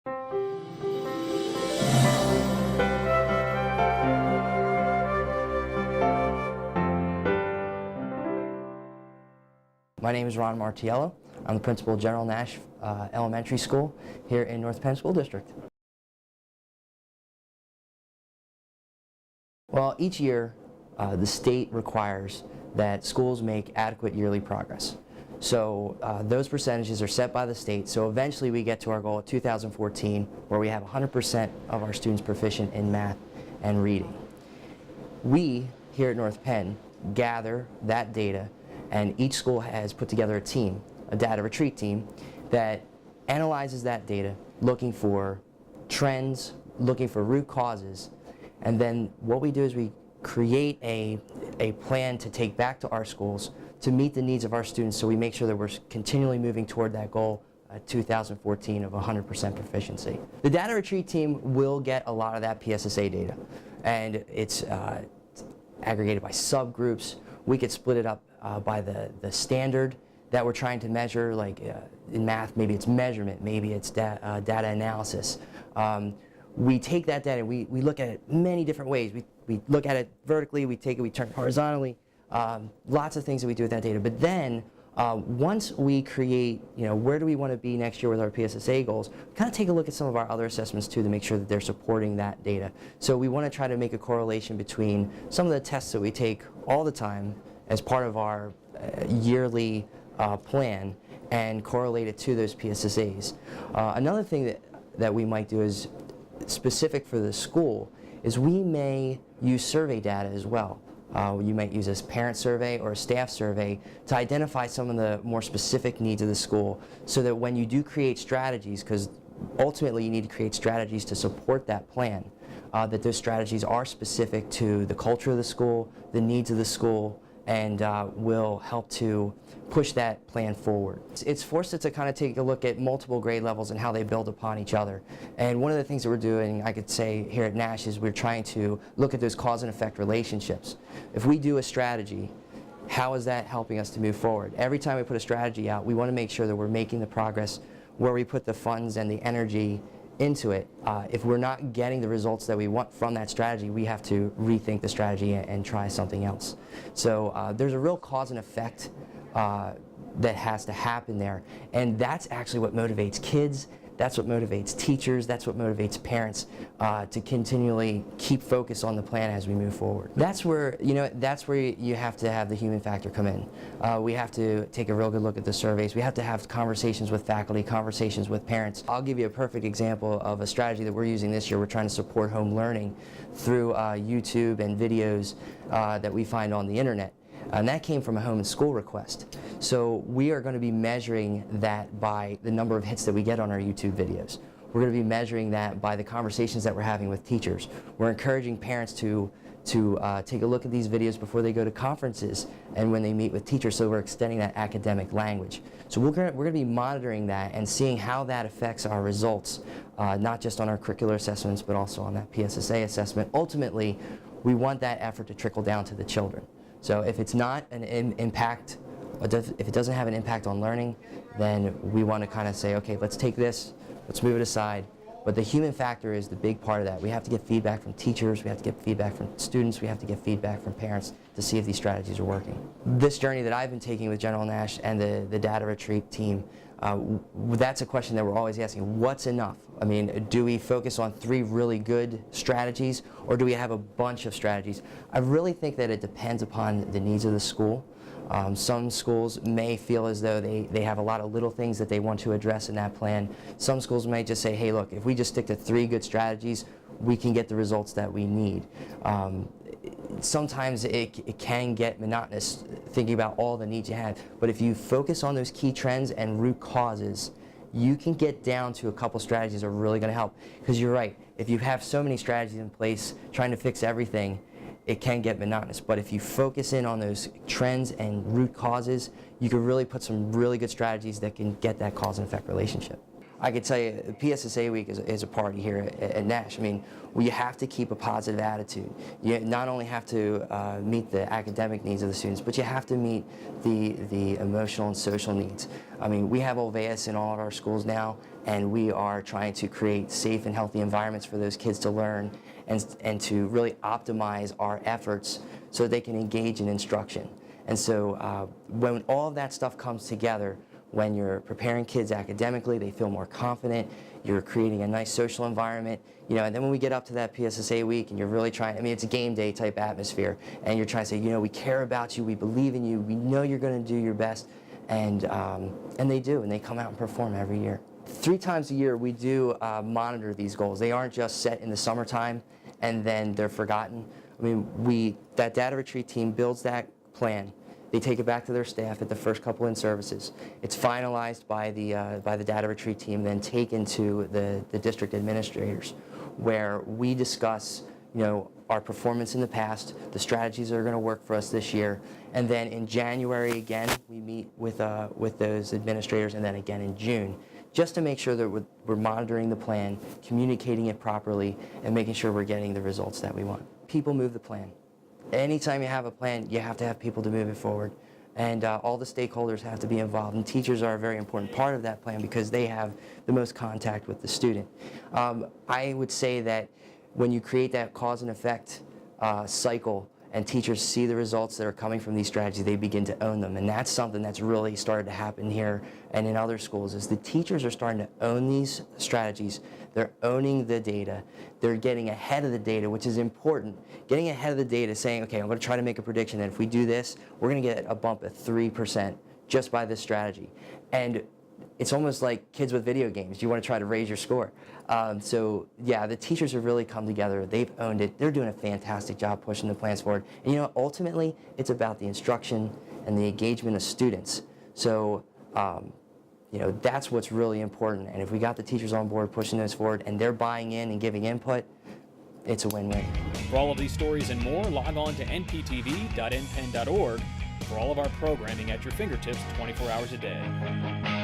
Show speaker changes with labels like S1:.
S1: My name is Martiello. I'm the principal of General Nash Elementary School here in North Penn School District. Well, each year the state requires that schools make adequate yearly progress. So those percentages are set by the state, so eventually we get to our goal of 2014 where we have 100% of our students proficient in math and reading. We here at North Penn gather that data, and each school has put together a team, a data retreat team, that analyzes that data, looking for trends, looking for root causes, and then what we do is we create a plan to take back to our schools to meet the needs of our students, so we make sure that we're continually moving toward that goal 2014 of 100% proficiency. The data retreat team will get a lot of that PSSA data, and it's aggregated by subgroups. We could split it up by the standard that we're trying to measure, like in math, maybe it's measurement, maybe it's data analysis. We take that data, we look at it many different ways. We look at it vertically, we take it, we turn it horizontally, lots of things that we do with that data. But then, once we create, where do we want to be next year with our PSSA goals, we kind of take a look at some of our other assessments too to make sure that they're supporting that data. So we want to try to make a correlation between some of the tests that we take all the time as part of our yearly plan and correlate it to those PSSAs. Another thing that we might do is specific for the school is we may use survey data as well. You might use a parent survey or a staff survey to identify some of the more specific needs of the school, so that when you do create strategies, because ultimately you need to create strategies to support that plan, that those strategies are specific to the culture of the school, the needs of the school, and will help to push that plan forward. It's forced us to kind of take a look at multiple grade levels and how they build upon each other. And one of the things that we're doing, I could say here at Nash, is we're trying to look at those cause and effect relationships. If we do a strategy, how is that helping us to move forward? Every time we put a strategy out, we want to make sure that we're making the progress where we put the funds and the energy into it. If we're not getting the results that we want from that strategy, we have to rethink the strategy and try something else. So there's a real cause and effect that has to happen there, and that's actually what motivates kids, that's what motivates teachers, that's what motivates parents to continually keep focus on the plan as we move forward. That's where, that's where you have to have the human factor come in. We have to take a real good look at the surveys. We have to have conversations with faculty, conversations with parents. I'll give you a perfect example of a strategy that we're using this year. We're trying to support home learning through YouTube and videos that we find on the internet. And that came from a home and school request. So we are going to be measuring that by the number of hits that we get on our YouTube videos. We're going to be measuring that by the conversations that we're having with teachers. We're encouraging parents to take a look at these videos before they go to conferences and when they meet with teachers, so we're extending that academic language. So we're going to be monitoring that and seeing how that affects our results, not just on our curricular assessments, but also on that PSSA assessment. Ultimately, we want that effort to trickle down to the children. So if it's not an impact, if it doesn't have an impact on learning, then we want to kind of say, okay, let's take this, let's move it aside. But the human factor is the big part of that. We have to get feedback from teachers, we have to get feedback from students, we have to get feedback from parents to see if these strategies are working. This journey that I've been taking with General Nash and the data retreat team, that's a question that we're always asking. What's enough? I mean, do we focus on 3 really good strategies, or do we have a bunch of strategies? I really think that it depends upon the needs of the school. Some schools may feel as though they have a lot of little things that they want to address in that plan. Some schools may just say, hey, look, if we just stick to 3 good strategies, we can get the results that we need. Sometimes it can get monotonous thinking about all the needs you have, but if you focus on those key trends and root causes, you can get down to a couple strategies that are really going to help. Because you're right, if you have so many strategies in place trying to fix everything, it can get monotonous. But if you focus in on those trends and root causes, you can really put some really good strategies that can get that cause and effect relationship. I could tell you, PSSA week is a party here at Nash. I mean, we have to keep a positive attitude. You not only have to meet the academic needs of the students, but you have to meet the emotional and social needs. I mean, we have Olveus in all of our schools now, and we are trying to create safe and healthy environments for those kids to learn and to really optimize our efforts so they can engage in instruction. And so when all of that stuff comes together, when you're preparing kids academically, they feel more confident, you're creating a nice social environment, you know, and then when we get up to that PSSA week and you're really trying, I mean, it's a game day type atmosphere, and you're trying to say, you know, we care about you, we believe in you, we know you're going to do your best, and they do, and they come out and perform every year. 3 times a year we do monitor these goals. They aren't just set in the summertime and then they're forgotten. I mean, that data retreat team builds that plan. They take it back to their staff at the first couple in services. It's finalized by the data retreat team, then taken to the district administrators, where we discuss, you know, our performance in the past, the strategies that are going to work for us this year, and then in January again we meet with those administrators, and then again in June, just to make sure that we're monitoring the plan, communicating it properly, and making sure we're getting the results that we want. People move the plan. Anytime you have a plan, you have to have people to move it forward. And all the stakeholders have to be involved. And teachers are a very important part of that plan because they have the most contact with the student. I would say that when you create that cause and effect cycle, and teachers see the results that are coming from these strategies, they begin to own them. And that's something that's really started to happen here and in other schools, is the teachers are starting to own these strategies. They're owning the data. They're getting ahead of the data, which is important. Getting ahead of the data, saying, okay, I'm going to try to make a prediction that if we do this, we're going to get a bump of 3% just by this strategy. And it's almost like kids with video games. You want to try to raise your score. So yeah, the teachers have really come together. They've owned it. They're doing a fantastic job pushing the plans forward. And you know, ultimately, it's about the instruction and the engagement of students. So you know, that's what's really important. And if we got the teachers on board pushing those forward and they're buying in and giving input, it's a win-win.
S2: For all of these stories and more, log on to nptv.npenn.org for all of our programming at your fingertips 24 hours a day.